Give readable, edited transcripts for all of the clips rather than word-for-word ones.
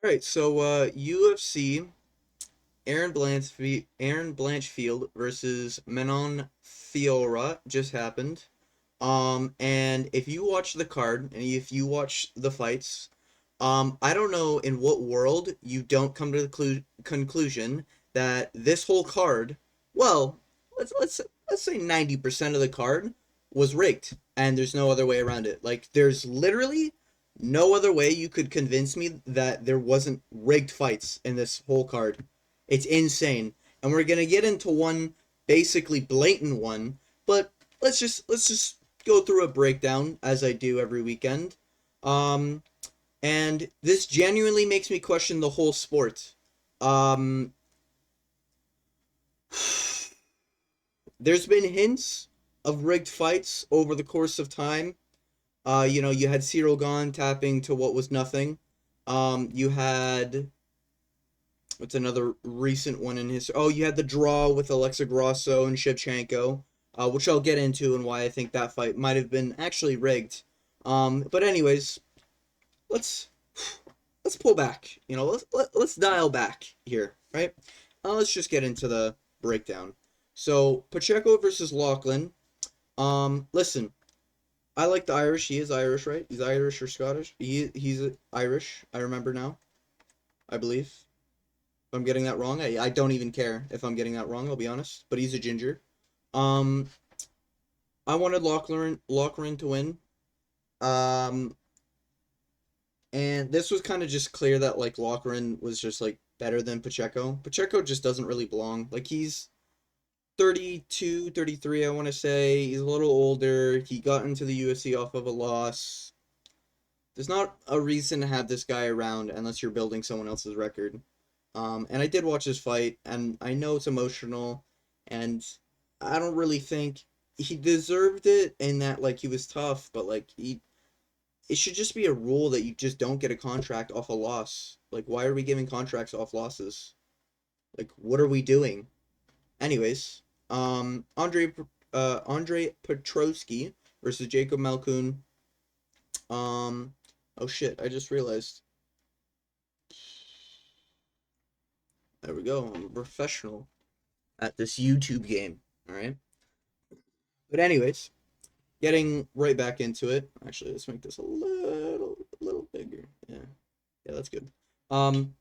Right, so UFC Aaron Blanchfield versus Manon Fiora just happened. And if you watch the card and if you watch the fights, I don't know in what world you don't come to the conclusion that this whole card, well, let's say 90% of the card was rigged, and there's no other way around it. Like there's literally no other way you could convince me that there wasn't rigged fights in this whole card. It's insane. And we're going to get into one basically blatant one, but let's just go through a breakdown as I do every weekend. Um and this genuinely makes me question the whole sport. Um there's been hints of rigged fights over the course of time. You had Cyril Gahn tapping to what was nothing. You had what's another recent one in his? Oh, you had the draw with Alexa Grasso and Shevchenko, which I'll get into and why I think that fight might have been actually rigged. But anyways, let's let's pull back. Let's dial back here, right? Let's just get into the breakdown. So Pacheco versus Lachlan. Listen, I like the Irish. He is Irish, right? He's Irish or Scottish. He's Irish. I remember now. I believe. If I'm getting that wrong, I don't even care if I'm getting that wrong. I'll be honest. But he's a ginger. Um, I wanted Lachlan to win. Um, and this was kind of just clear that like Lachlan was just like better than Pacheco. Pacheco just doesn't really belong. Like he's 32, 33, I want to say. He's a little older. He got into the UFC off of a loss. There's not a reason to have this guy around unless you're building someone else's record. And I did watch his fight, and I know it's emotional, and I don't really think he deserved it in that like he was tough, but like it should just be a rule that you just don't get a contract off a loss. Like why are we giving contracts off losses? Like what are we doing? Anyways, Andre Petrosky versus Jacob Malkoun. Oh shit, I just realized. There we go. I'm a professional at this YouTube game. All right. But anyways, getting right back into it. Actually, let's make this a little bigger. Yeah. Yeah, that's good. Um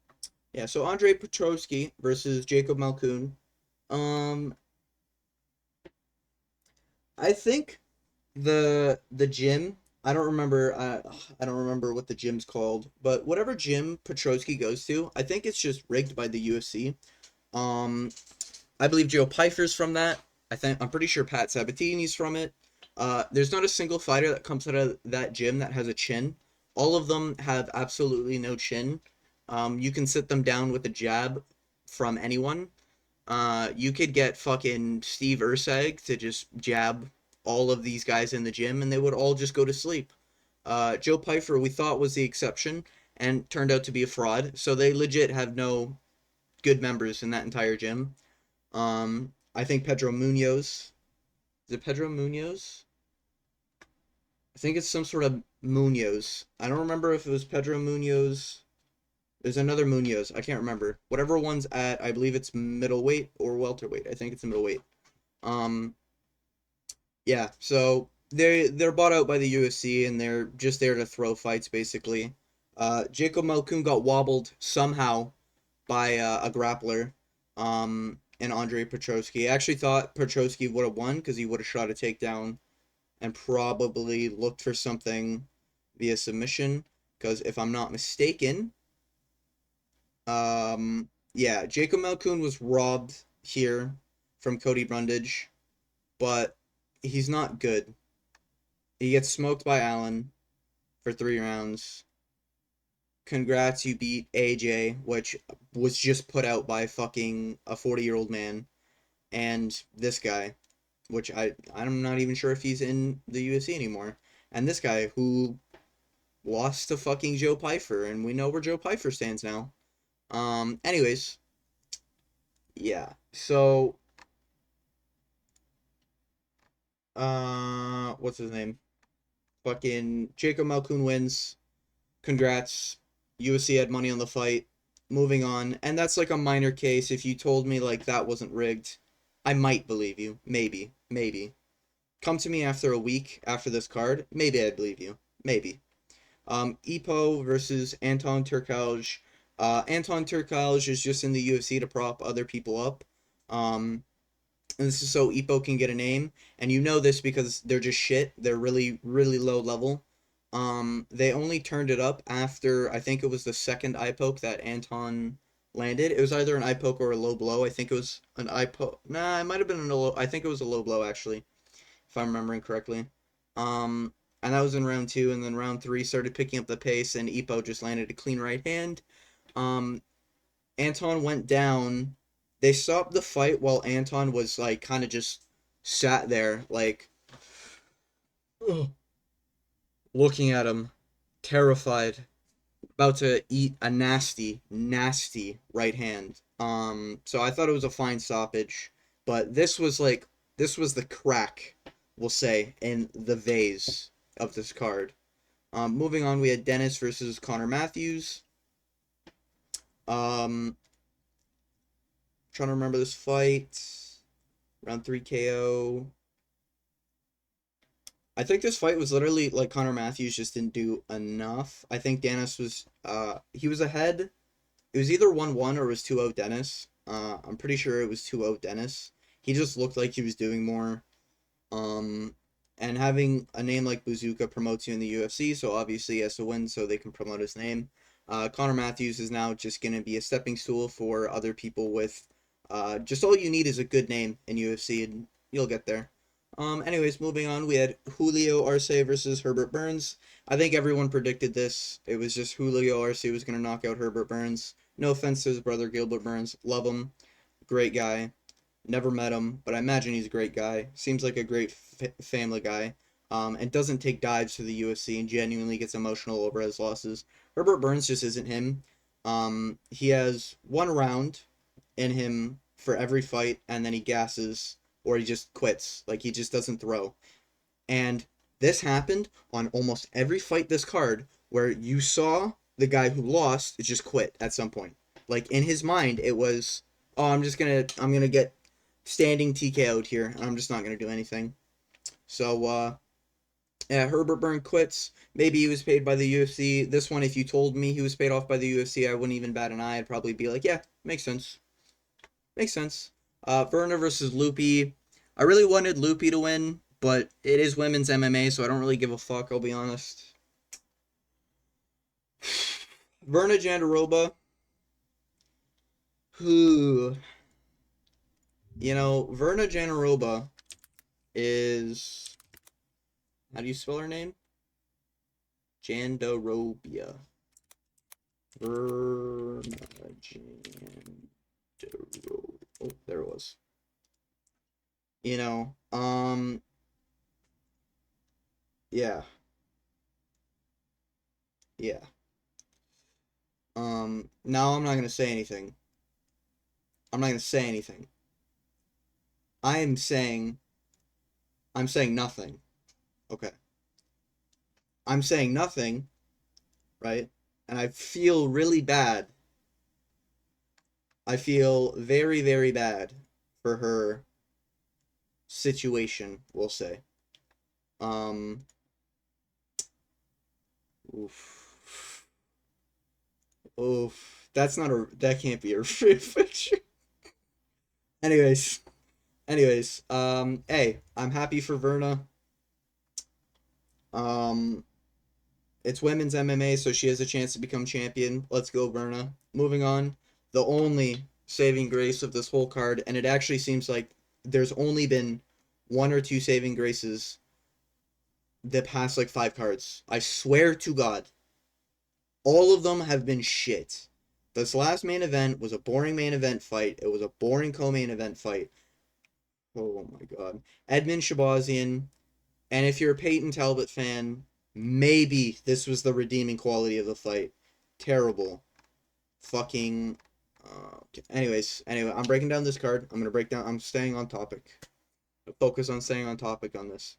yeah, so Andre Petrosky versus Jacob Malkoun. Um I think the gym, I don't remember what the gym's called, but whatever gym Petrosky goes to, I think it's just rigged by the UFC. Um I believe Joe Pyfer's from that. I'm pretty sure Pat Sabatini's from it. There's not a single fighter that comes out of that gym that has a chin. All of them have absolutely no chin. You can sit them down with a jab from anyone. You could get fucking Steve Ursag to just jab all of these guys in the gym, and they would all just go to sleep. Joe Pyfer, we thought was the exception, and turned out to be a fraud. So they legit have no good members in that entire gym. I think Pedro Munoz. Is it Pedro Munoz? I think it's some sort of Munoz. I don't remember if it was Pedro Munoz. There's another Munoz. I can't remember. Whatever one's at, I believe it's middleweight or welterweight. I think it's middleweight. Um, yeah. So they're bought out by the UFC and they're just there to throw fights basically. Jacob Malkoun got wobbled somehow by a grappler. And Andre Petrosky. I actually thought Petrosky would have won because he would have shot a takedown and probably looked for something via submission. Because if I'm not mistaken, yeah, Jacob Malkoun was robbed here from Cody Brundage, but he's not good. He gets smoked by Allen for 3 rounds. Congrats, you beat AJ, which was just put out by fucking a 40-year-old man, and this guy, which I'm not even sure if he's in the UFC anymore. And this guy who lost to fucking Joe Pyfer, and we know where Joe Pyfer stands now. Anyways, yeah. So, what's his name? Fucking Jacob Malkoun wins. Congrats. UFC had money on the fight. Moving on, and that's like a minor case. If you told me like that wasn't rigged, I might believe you. Maybe, maybe. Come to me after a week after this card, maybe I'd believe you. Maybe. Ipo versus Anton Turkalj. Anton Turkalj is just in the UFC to prop other people up. And this is so Ipo can get a name. And you know this because they're just shit. They're really, really low level. They only turned it up after I think it was the second eye poke that Anton landed. It was either an eye poke or a low blow. I think it was an eye poke. Nah, it might have been a low. I think it was a low blow actually, if I'm remembering correctly. And that was in round two, and then round three started picking up the pace, and Ipo just landed a clean right hand. Um, Anton went down. They stopped the fight while Anton was like kind of just sat there, like looking at him, terrified, about to eat a nasty, nasty right hand. So I thought it was a fine stoppage, but this was the crack, we'll say, in the vase of this card. Moving on, we had Dennis versus Connor Matthews. Um, Trying to remember this fight. Round 3 KO. I think this fight was literally like Connor Matthews just didn't do enough. I think Dennis was he was ahead. It was either 1-1 or it was 2-0 Dennis. I'm pretty sure it was 2-0 Dennis. He just looked like he was doing more. Um and having a name like Bazooka promotes you in the UFC, so obviously he has to win so they can promote his name. Connor Matthews is now just going to be a stepping stool for other people with just all you need is a good name in UFC and you'll get there. Anyways, moving on, we had Julio Arce versus Herbert Burns. I think everyone predicted this. It was just Julio Arce was going to knock out Herbert Burns. No offense to his brother Gilbert Burns. Love him. Great guy. Never met him, but I imagine he's a great guy. Seems like a great family guy. And doesn't take dives to the UFC and genuinely gets emotional over his losses. Herbert Burns just isn't him. He has one round in him for every fight, and then he gasses or he just quits. Like he just doesn't throw. And this happened on almost every fight this card where you saw the guy who lost just quit at some point. Like in his mind, it was, oh, I'm gonna get standing TKO'd here, and I'm just not gonna do anything. So yeah, Herbert Burns quits. Maybe he was paid by the UFC. This one, if you told me he was paid off by the UFC, I wouldn't even bat an eye. I'd probably be like, yeah, makes sense. Makes sense. Verna versus Loopy. I really wanted Loopy to win, but it is women's MMA, so I don't really give a fuck, I'll be honest. Verna Jandaroba. Who. Verna Jandaroba is. How do you spell her name? Jandarobia. Verna Jandaroba. Oh, there it was. Yeah. Yeah. Now I'm not gonna say anything. I'm not gonna say anything. I am saying I'm saying nothing. Okay. I'm saying nothing, right? And I feel really bad. I feel very, very bad for her situation, we'll say. Um oof. Oof. That can't be a picture. Anyways. Hey, I'm happy for Verna. Um It's women's MMA, so she has a chance to become champion. Let's go, Verna. Moving on, the only saving grace of this whole card, and it actually seems like there's only been one or two saving graces the past like 5 cards. I swear to God, all of them have been shit. This last main event was a boring main event fight. It was a boring co-main event fight. Oh my God. Edmund Shabazian. And if you're a Peyton Talbot fan, maybe this was the redeeming quality of the fight. Terrible. Fucking. Anyway, I'm breaking down this card. I'm staying on topic. Focus on staying on topic on this.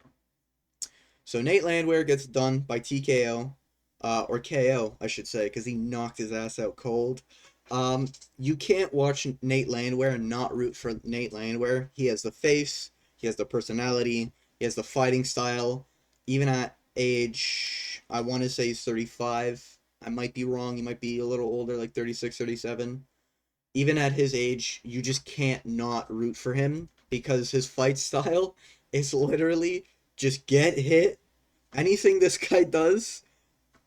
So Nate Landwehr gets done by TKO. or KO, I should say, because he knocked his ass out cold. Um, you can't watch Nate Landwehr and not root for Nate Landwehr. He has the face, he has the personality, he has the fighting style. Even at age, I want to say he's 35. I might be wrong. He might be a little older, like 36, 37. Even at his age, you just can't not root for him because his fight style is literally just get hit. Anything this guy does,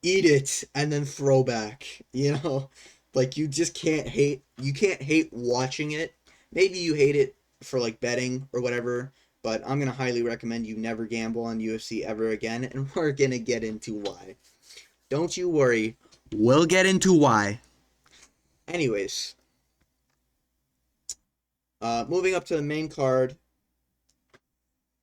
eat it and then throw back. You know, like you can't hate watching it. Maybe you hate it for like betting or whatever, but I'm gonna highly recommend you never gamble on UFC ever again, and we're gonna get into why. Don't you worry, we'll get into why. Anyways, moving up to the main card.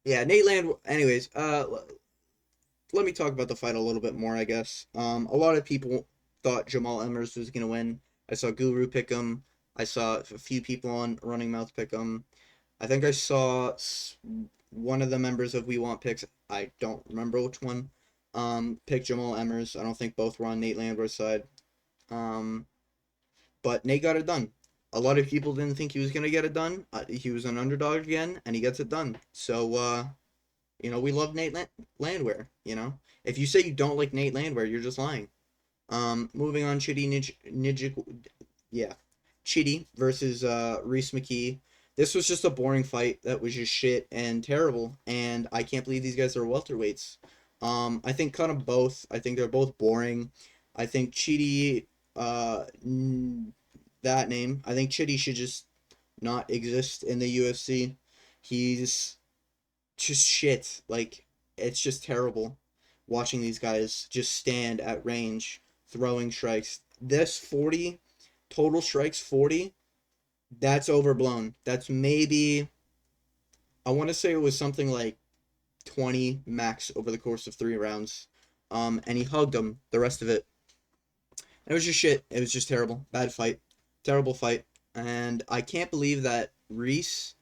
Yeah, Nate Land. Anyways, let me talk about the fight a little bit more, I guess. A lot of people thought Jamal Emmers was gonna win. I saw Guru pick him. I saw a few people on Running Mouth pick him. I think I saw one of the members of We Want Picks. I don't remember which one. Pick Jamal Emmers. I don't think both were on Nate Landwehr's side. Um, but Nate got it done. A lot of people didn't think he was gonna get it done. He was an underdog again, and he gets it done. So we love Landwehr. If you say you don't like Nate Landwehr, you're just lying. Moving on, yeah, Chitty versus Reese McKee. This was just a boring fight that was just shit and terrible, and I can't believe these guys are welterweights. I think kind of both. I think they're both boring. I think Chitty, that name. I think Chitty should just not exist in the UFC. He's just shit. Like, it's just terrible watching these guys just stand at range throwing strikes. This 40 total strikes 40, that's overblown. That's maybe, I want to say it was something like 20 max over the course of 3 rounds. And he hugged him the rest of it. It was just shit. It was just terrible. Bad fight. Terrible fight. And I can't believe that Reese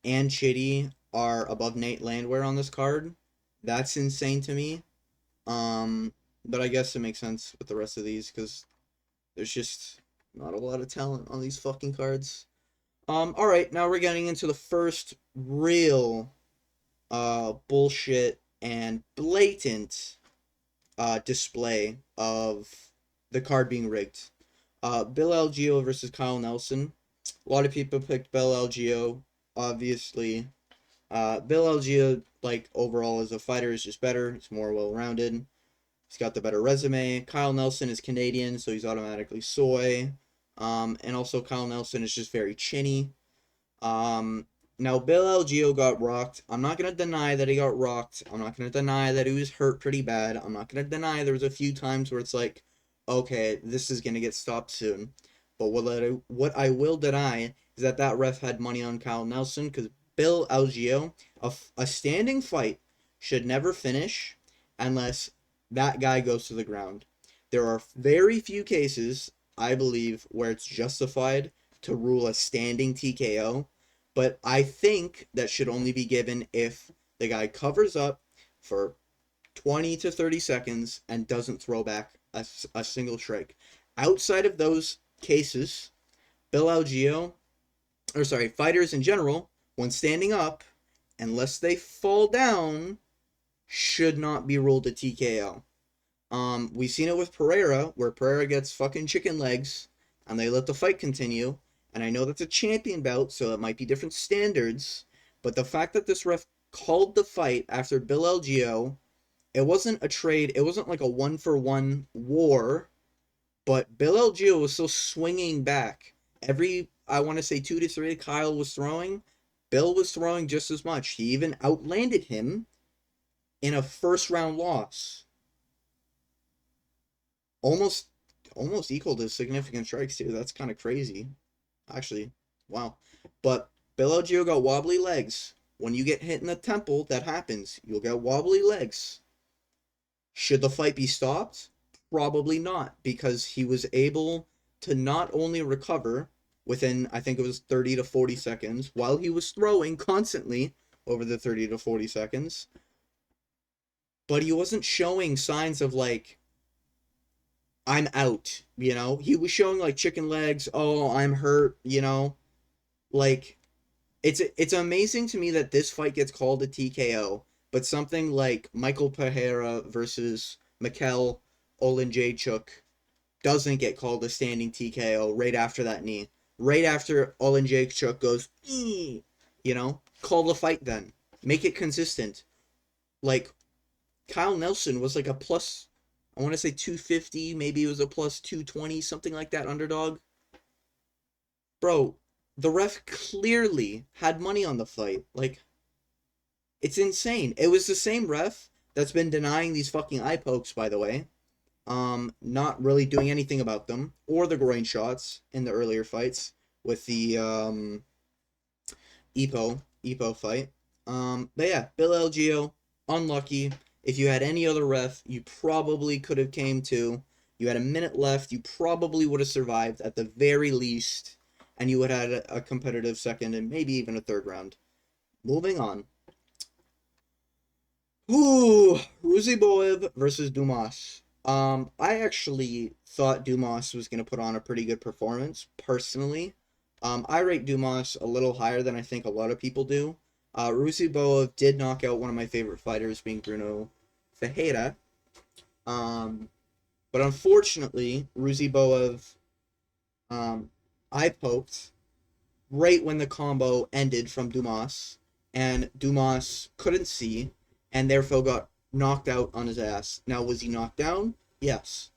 and Chitty are above Nate Landwehr on this card. That's insane to me. But I guess it makes sense with the rest of these because there's just not a lot of talent on these fucking cards. All right, now we're getting into the first real bullshit and blatant display of the card being rigged. Bill Algeo versus Kyle Nelson. A lot of people picked Bill Algeo. Obviously, Bill Algeo, like, overall as a fighter, is just better. He's more well-rounded. He's got the better resume. Kyle Nelson is Canadian, so he's automatically soy. And also Kyle Nelson is just very chinny. Now Bill Algeo got rocked. I'm not gonna deny that he got rocked. I'm not gonna deny that he was hurt pretty bad. I'm not gonna deny there was a few times where it's like, okay, this is gonna get stopped soon. But what I will deny is that ref had money on Kyle Nelson because Bill Algeo, a standing fight should never finish unless that guy goes to the ground. There are very few cases, I believe, where it's justified to rule a standing TKO, but I think that should only be given if the guy covers up for 20 to 30 seconds and doesn't throw back a single strike. Outside of those cases, Bill Algeo, or sorry, fighters in general, when standing up, unless they fall down, should not be ruled a TKO. We've seen it with Pereira, where Pereira gets fucking chicken legs, and they let the fight continue. And I know that's a champion bout, so it might be different standards. But the fact that this ref called the fight after Bill Algeo, it wasn't a trade. It wasn't like a 1-for-1 war. But Bill Algeo was still swinging back. I want to say 2 to 3, Kyle was throwing. Bill was throwing just as much. He even outlanded him in a first round loss. Almost almost equal to significant strikes too. That's kind of crazy. Actually, wow. But Bill Algeo got wobbly legs. When you get hit in the temple, that happens. You'll get wobbly legs. Should the fight be stopped? Probably not, because he was able to not only recover within, I think it was 30 to 40 seconds, while he was throwing constantly over the 30 to 40 seconds, but he wasn't showing signs of, like, I'm out, you know? He was showing like chicken legs, oh, I'm hurt, you know? Like it's amazing to me that this fight gets called a TKO, but something like Michael Pereira versus Mikel Olenjachuk doesn't get called a standing TKO right after that knee. Right after Olenjachuk goes, "Ee," you know, call the fight then. Make it consistent. Like Kyle Nelson was like a plus, I want to say 250, maybe it was a plus 220, something like that underdog. Bro, the ref clearly had money on the fight. Like, it's insane. It was the same ref that's been denying these fucking eye pokes, by the way. Not really doing anything about them or the groin shots in the earlier fights with the Epo fight. But yeah, Bill LGO, unlucky. If you had any other ref, you probably could have came to. You had a minute left. You probably would have survived at the very least, and you would have had a competitive second and maybe even a third round. Moving on. Ooh, Ruziboev versus Dumas. I actually thought Dumas was going to put on a pretty good performance, personally. I rate Dumas a little higher than I think a lot of people do. Ruziboev did knock out one of my favorite fighters, being Bruno Ferreira. Um, but unfortunately, Ruziboev, eye poked right when the combo ended from Dumas, and Dumas couldn't see, and therefore got knocked out on his ass. Now, was he knocked down? Yes.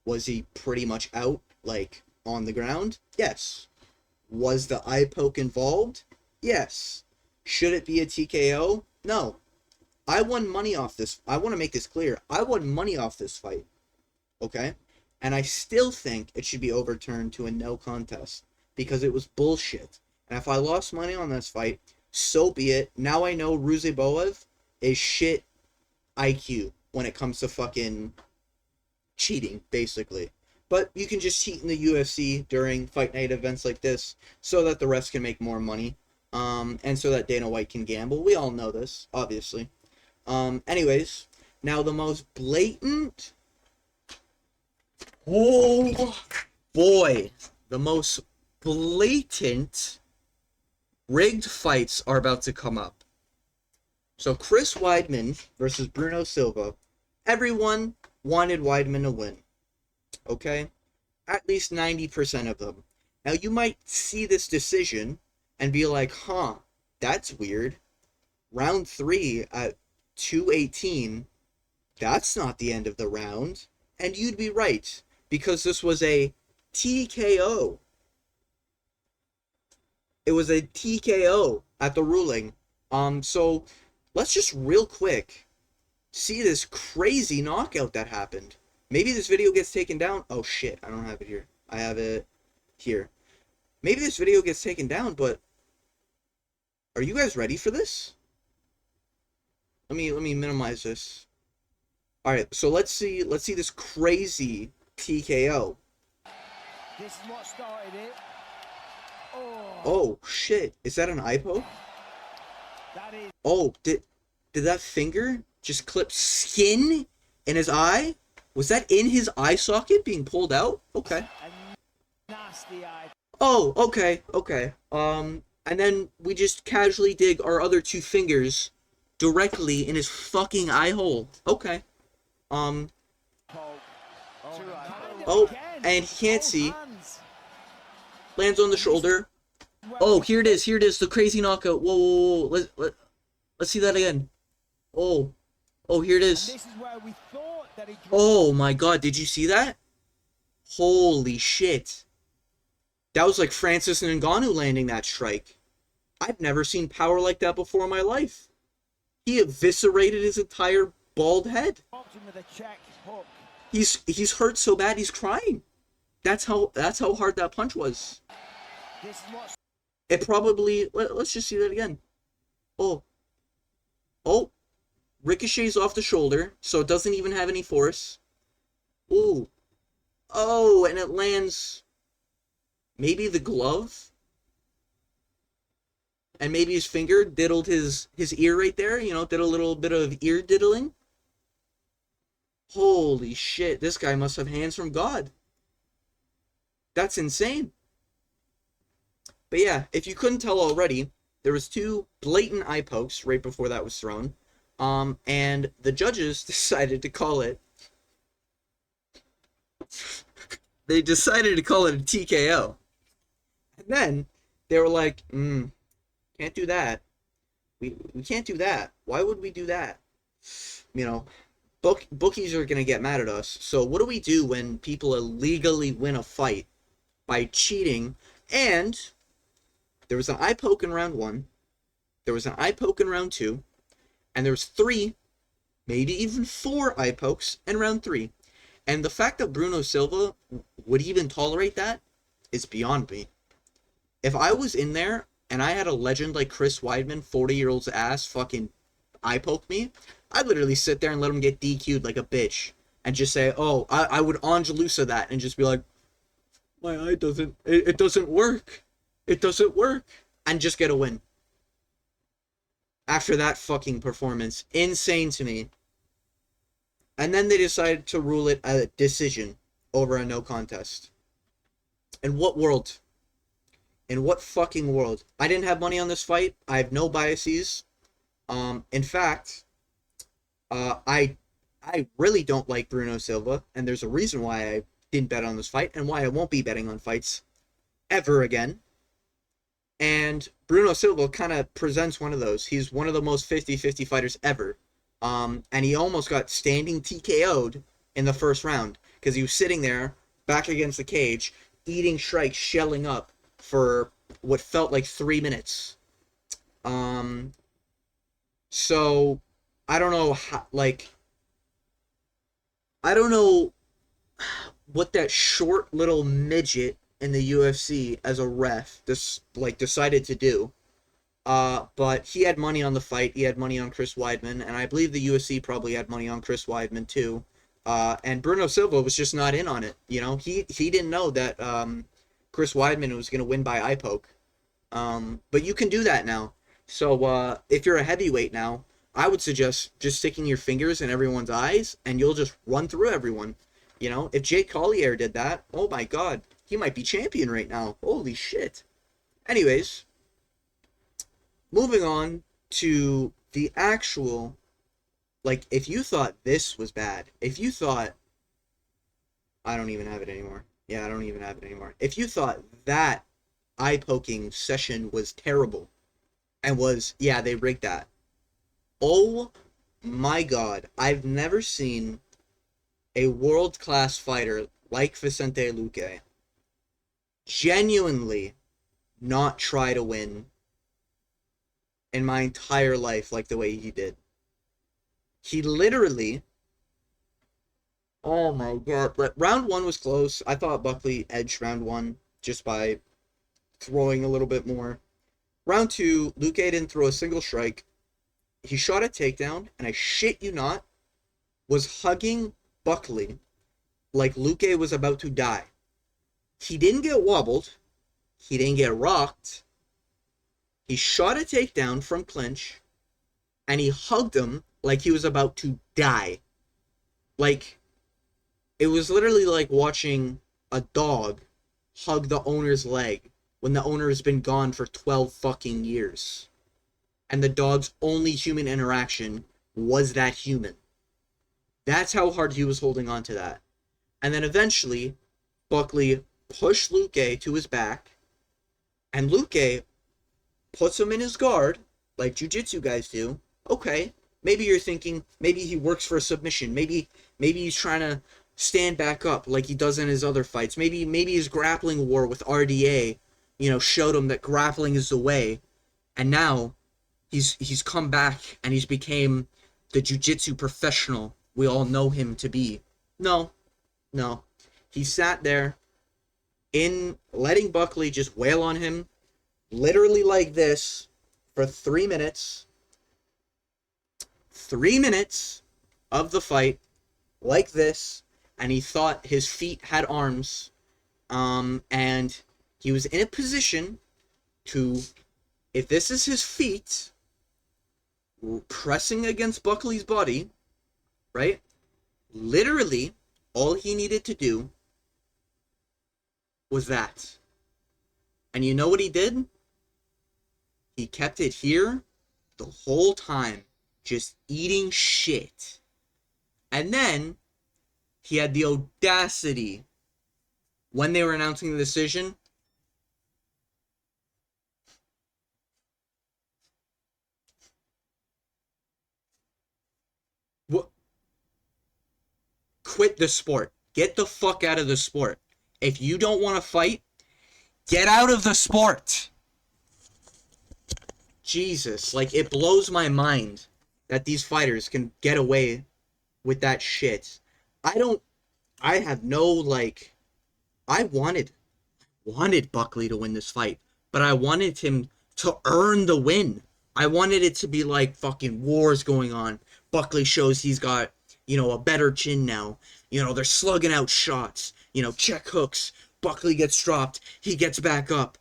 Was he pretty much out, like, on the ground? Yes. Was the eye poke involved? Yes. Should it be a TKO? No. I won money off this. I want to make this clear. I won money off this fight. Okay? And I still think it should be overturned to a no contest because it was bullshit. And if I lost money on this fight, so be it. Now I know Ruziboev is shit IQ when it comes to fucking cheating, basically. But you can just cheat in the UFC during fight night events like this so that the refs can make more money. And so that Dana White can gamble. We all know this, obviously. Anyways, now the most blatant. Oh boy, the most blatant rigged fights are about to come up. So Chris Weidman versus Bruno Silva. Everyone wanted Weidman to win. Okay? At least 90% of them. Now you might see this decision and be like, huh, that's weird. Round 3 at 218, that's not the end of the round. And you'd be right, because this was a TKO. It was a TKO at the ruling. So let's just real quick see this crazy knockout that happened. Maybe this video gets taken down. Oh shit, I don't have it here. I have it here. Maybe this video gets taken down, but are you guys ready for this? Let me minimize this. All right, so let's see this crazy TKO. This is what started it. Oh shit, is that an eye poke? That is. Oh, did that finger just clip skin in his eye? Was that in his eye socket being pulled out? Okay. A nasty eye. Oh, okay. And then we just casually dig our other two fingers directly in his fucking eye hole. Okay. Oh, and he can't see. Lands on the shoulder. Oh, here it is, the crazy knockout. Whoa. Let's see that again. Oh, here it is. Oh my god, did you see that? Holy shit. That was like Francis Ngannou landing that strike. I've never seen power like that before in my life. He eviscerated his entire bald head. He's hurt so bad he's crying. That's how hard that punch was. It probably, let's just see that again. Oh, ricochets off the shoulder, so it doesn't even have any force. Ooh. Oh, and it lands maybe the glove? And maybe his finger diddled his ear right there, you know, did a little bit of ear diddling. Holy shit, this guy must have hands from God. That's insane. But yeah, if you couldn't tell already, there was two blatant eye pokes right before that was thrown. And the judges decided to call it. They decided to call it a TKO. And then they were like, can't do that. We can't do that. Why would we do that? You know, bookies are gonna get mad at us. So what do we do when people illegally win a fight by cheating? And there was an eye poke in round one. There was an eye poke in round two, and there was three, maybe even four eye pokes in round three. And the fact that Bruno Silva would even tolerate that is beyond me. If I was in there and I had a legend like Chris Weidman, 40-year-old's ass, fucking eye poke me, I'd literally sit there and let him get DQ'd like a bitch and just say, oh, I would Angelusa that and just be like, my eye doesn't, it doesn't work. It doesn't work. And just get a win. After that fucking performance. Insane to me. And then they decided to rule it a decision over a no contest. In what world? In what fucking world? I didn't have money on this fight. I have no biases. In fact, I really don't like Bruno Silva, and there's a reason why I didn't bet on this fight, and why I won't be betting on fights ever again. And Bruno Silva kind of presents one of those. He's one of the most 50-50 fighters ever. And he almost got standing TKO'd in the first round because he was sitting there back against the cage, eating strikes, shelling up for what felt like 3 minutes. So I don't know how, I don't know what that short little midget in the UFC as a ref decided to do. But he had money on the fight. He had money on Chris Weidman, and I believe the UFC probably had money on Chris Weidman too. And Bruno Silva was just not in on it. You know, he didn't know that Chris Weidman was going to win by eye poke. But you can do that now. So if you're a heavyweight now, I would suggest just sticking your fingers in everyone's eyes, and you'll just run through everyone. You know, if Jake Collier did that, oh my god, he might be champion right now. Holy shit. Anyways, moving on to the actual, if you thought this was bad, if you thought, I don't even have it anymore. Yeah, I don't even have it anymore. If you thought that eye-poking session was terrible, and yeah, they rigged that. Oh my god, I've never seen a world-class fighter like Vicente Luque genuinely not try to win in my entire life like the way he did. He literally, oh my god, but round one was close. I thought Buckley edged round one just by throwing a little bit more. Round two, Luque didn't throw a single strike. He shot a takedown, and I shit you not, was hugging Buckley like Luque was about to die. He didn't get wobbled. He didn't get rocked. He shot a takedown from clinch, and he hugged him like he was about to die. It was literally like watching a dog hug the owner's leg when the owner has been gone for 12 fucking years. And the dog's only human interaction was that human. That's how hard he was holding on to that. And then eventually, Buckley pushed Luque to his back, and Luque puts him in his guard, like jiu-jitsu guys do. Okay, maybe you're thinking, maybe he works for a submission. Maybe he's trying to stand back up like he does in his other fights. Maybe his grappling war with RDA, showed him that grappling is the way. And now he's come back and he's became the jiu-jitsu professional we all know him to be. No. He sat there in letting Buckley just wail on him, literally like this, for 3 minutes. 3 minutes of the fight, like this, and he thought his feet had arms, and he was in a position to, if this is his feet pressing against Buckley's body, right? Literally, all he needed to do was that. And you know what he did? He kept it here the whole time, just eating shit. And then he had the audacity when they were announcing the decision. What? Quit the sport. Get the fuck out of the sport. If you don't want to fight, get out of the sport. Jesus, like it blows my mind that these fighters can get away with that shit. I don't I have no like I wanted Buckley to win this fight, but I wanted him to earn the win. I wanted it to be like fucking wars going on. Buckley shows he's got, a better chin now. They're slugging out shots, check hooks. Buckley gets dropped, he gets back up.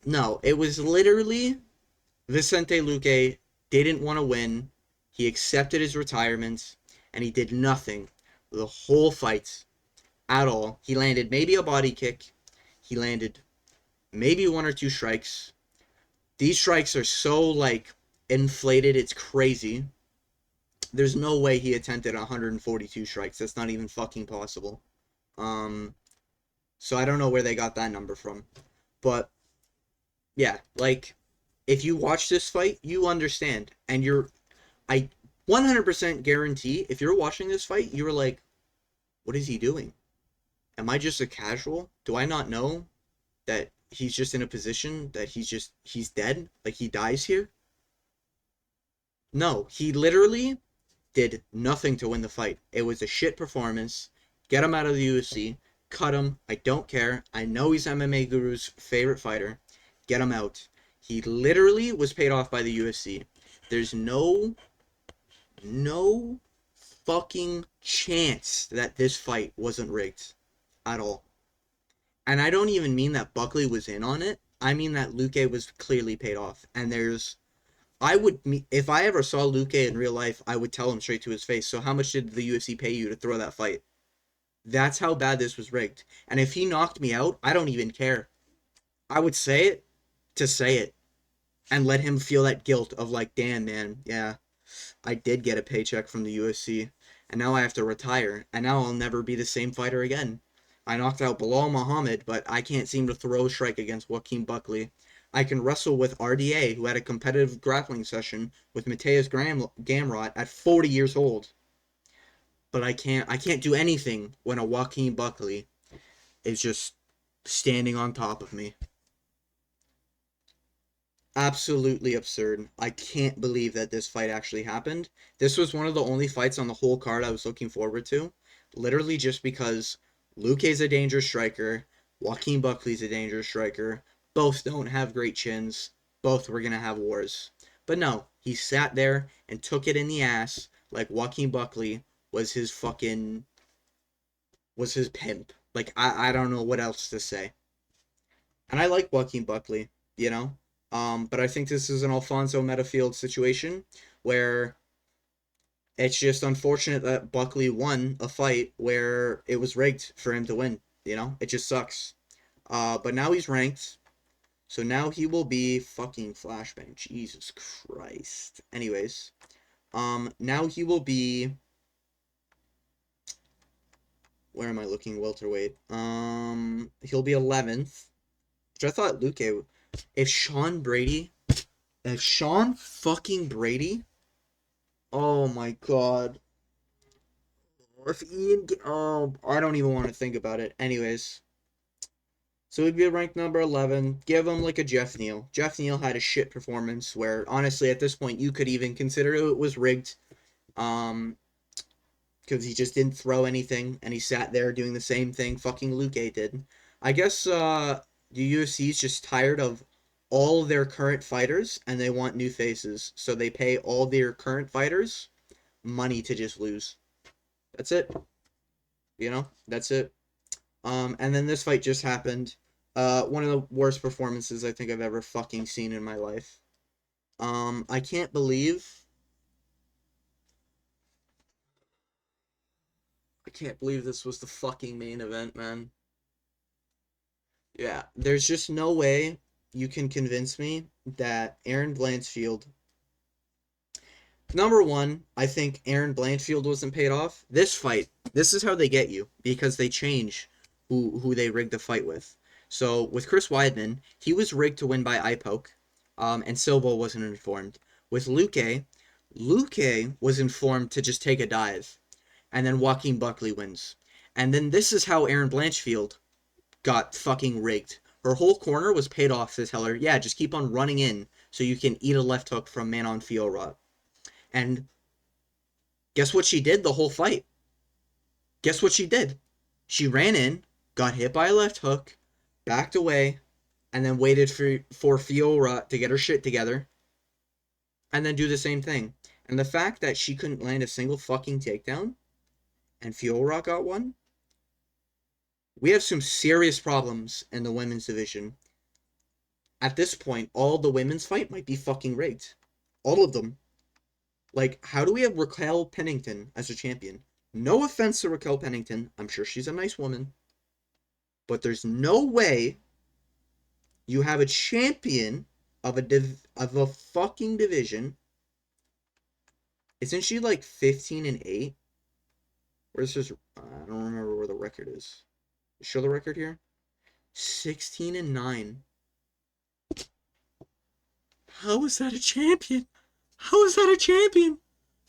No, it was literally Vicente Luque didn't want to win. He accepted his retirement and he did nothing the whole fight at all. He landed maybe a body kick. He landed maybe one or two strikes. These strikes are so like inflated, it's crazy. There's no way he attempted 142 strikes. That's not even fucking possible. Um, so I don't know where they got that number from. But yeah, like if you watch this fight, you understand. And I 100% guarantee if you're watching this fight, you were like, what is he doing? Am I just a casual? Do I not know that he's just in a position that he's dead? Like he dies here? No, he literally did nothing to win the fight. It was a shit performance. Get him out of the UFC. Cut him. I don't care. I know he's MMA Guru's favorite fighter. Get him out. He literally was paid off by the UFC. There's no fucking chance that this fight wasn't rigged at all. And I don't even mean that Buckley was in on it. I mean that Luque was clearly paid off. And if I ever saw Luque in real life, I would tell him straight to his face. So how much did the UFC pay you to throw that fight? That's how bad this was rigged. And if he knocked me out, I don't even care. I would say it to say it and let him feel that guilt of like, damn, man, yeah, I did get a paycheck from the UFC, and now I have to retire, and now I'll never be the same fighter again. I knocked out Bilal Muhammad, but I can't seem to throw a strike against Joaquin Buckley. I can wrestle with RDA, who had a competitive grappling session with Mateus Gamrot at 40 years old, but I can't do anything when a Joaquin Buckley is just standing on top of me. Absolutely absurd. I can't believe that this fight actually happened. This was one of the only fights on the whole card I was looking forward to. Literally just because Luque's a dangerous striker, Joaquin Buckley's a dangerous striker. Both don't have great chins. Both were going to have wars. But no, he sat there and took it in the ass like Joaquin Buckley was his fucking was his pimp. Like I don't know what else to say. And I like Joaquin Buckley, you know. But I think this is an Alfonso Metafield situation where it's just unfortunate that Buckley won a fight where it was rigged for him to win. It just sucks. But now he's ranked, so now he will be fucking flashbang. Jesus Christ. Anyways, now he will be. Where am I looking? Welterweight. He'll be 11th, which I thought Luque. If Sean Brady If Sean fucking Brady, oh my god. If oh, I don't even want to think about it. Anyways, so he'd be ranked number 11. Give him like a Jeff Neal. Jeff Neal had a shit performance where, honestly, at this point, you could even consider it was rigged. Um, because he just didn't throw anything and he sat there doing the same thing fucking Luque did. I guess the UFC is just tired of all their current fighters and they want new faces. So they pay all their current fighters money to just lose. That's it. That's it. And then this fight just happened. One of the worst performances I think I've ever fucking seen in my life. I can't believe can't believe this was the fucking main event, man. Yeah, there's just no way you can convince me that Erin Blanchfield. Number one, I think Erin Blanchfield wasn't paid off. This fight, this is how they get you because they change who they rig the fight with. So with Chris Weidman, he was rigged to win by eye poke, and Silva wasn't informed. With Luque was informed to just take a dive, and then Joaquin Buckley wins. And then this is how Erin Blanchfield got fucking rigged. Her whole corner was paid off to tell her, yeah, just keep on running in so you can eat a left hook from Manon Fiora. And guess what she did the whole fight? Guess what she did? She ran in, got hit by a left hook, backed away, and then waited for Fiora to get her shit together, and then do the same thing. And the fact that she couldn't land a single fucking takedown, and Fiora got one, we have some serious problems in the women's division. At this point, all the women's fight might be fucking rigged. All of them. Like, how do we have Raquel Pennington as a champion? No offense to Raquel Pennington. I'm sure she's a nice woman. But there's no way you have a champion of a fucking division. Isn't she like 15-8? Where's this? I don't remember where the record is. Show the record here. 16-9. How is that a champion? How is that a champion?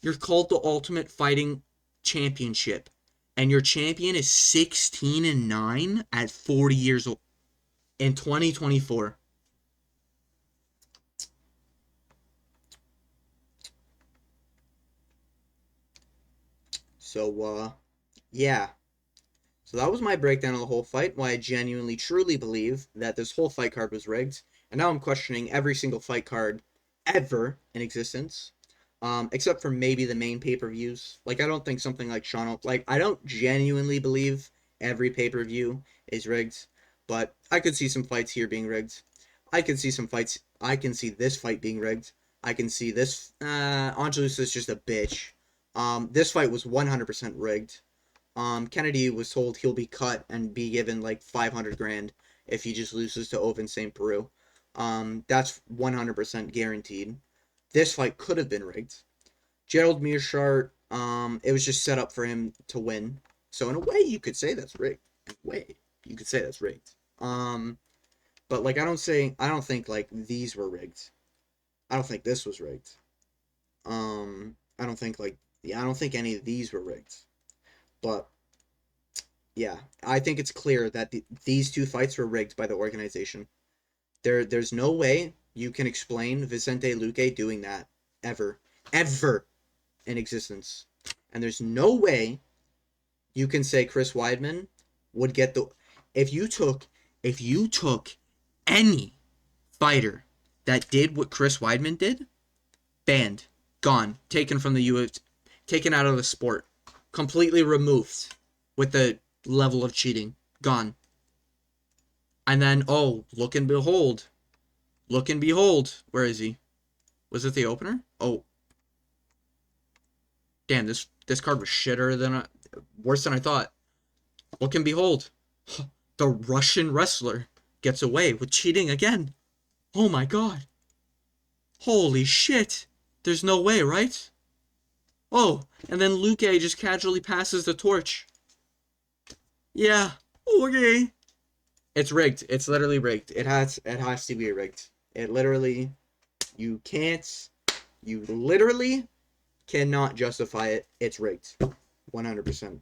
You're called the Ultimate Fighting Championship, and your champion is 16-9 at 40 years old in 2024. So, yeah. So that was my breakdown of the whole fight, why I genuinely, truly believe that this whole fight card was rigged. And now I'm questioning every single fight card ever in existence. Except for maybe the main pay-per-views. Like, I don't think something like I don't genuinely believe every pay-per-view is rigged. But I could see some fights here being rigged. I can see this fight being rigged. I can see this, Angelus is just a bitch. This fight was 100% rigged. Kennedy was told he'll be cut and be given like 500 grand if he just loses to Oven St. Peru. That's 100% guaranteed. This fight could have been rigged. Gerald Mearshart, it was just set up for him to win. So in a way, you could say that's rigged. In a way, you could say that's rigged. But like I don't think like these were rigged. I don't think this was rigged. I don't think any of these were rigged. But yeah, I think it's clear that these two fights were rigged by the organization. There's no way you can explain Vicente Luque doing that ever in existence. And there's no way you can say Chris Weidman would get the if you took any fighter that did what Chris Weidman did, banned, gone, taken from the UFC, taken out of the sport, completely removed with the level of cheating, gone. And then, oh, look and behold, where is he? Was it the opener? Oh, damn, this card was worse than I thought. Look and behold, the Russian wrestler gets away with cheating again. Oh my god. Holy shit. There's no way, right? Oh, and then Luque just casually passes the torch. Yeah, okay. It's rigged. It's literally rigged. It has to be rigged. You literally cannot justify it. It's rigged. 100%.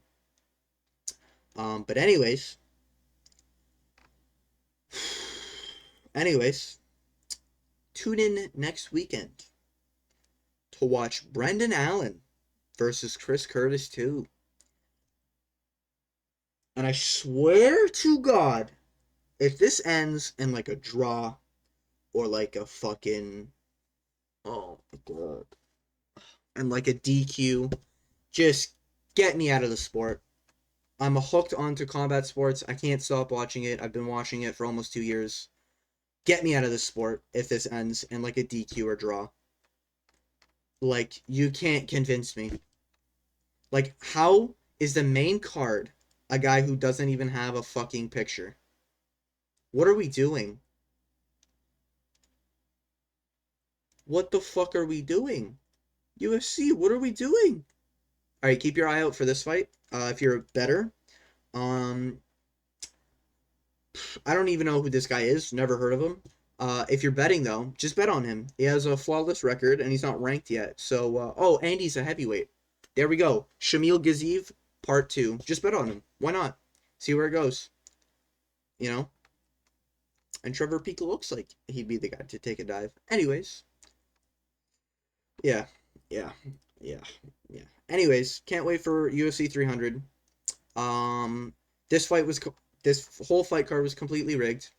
But anyways, tune in next weekend to watch Brendan Allen versus Chris Curtis 2. And I swear to God, if this ends in like a draw or like a fucking, oh my god, and like a DQ, just get me out of the sport. I'm hooked onto combat sports. I can't stop watching it. I've been watching it for almost 2 years. Get me out of this sport if this ends in like a DQ or draw. Like, you can't convince me. Like, how is the main card a guy who doesn't even have a fucking picture? What are we doing? What the fuck are we doing? UFC, what are we doing? All right, keep your eye out for this fight. If you're better, um, I don't even know who this guy is. Never heard of him. If you're betting though, just bet on him. He has a flawless record and he's not ranked yet. So, oh, and he's a heavyweight. There we go. Shamil Gaziev, part two. Just bet on him. Why not? See where it goes. You know. And Trevor Peek looks like he'd be the guy to take a dive. Anyways, yeah, yeah, yeah, yeah. Anyways, can't wait for UFC 300. Um, this fight was this whole fight card was completely rigged.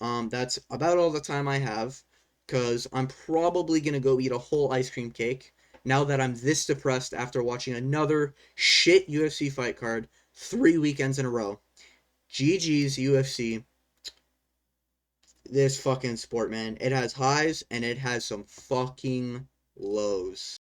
That's about all the time I have, because I'm probably gonna go eat a whole ice cream cake now that I'm this depressed after watching another shit UFC fight card 3 weekends in a row. GG's UFC. This fucking sport, man. It has highs and it has some fucking lows.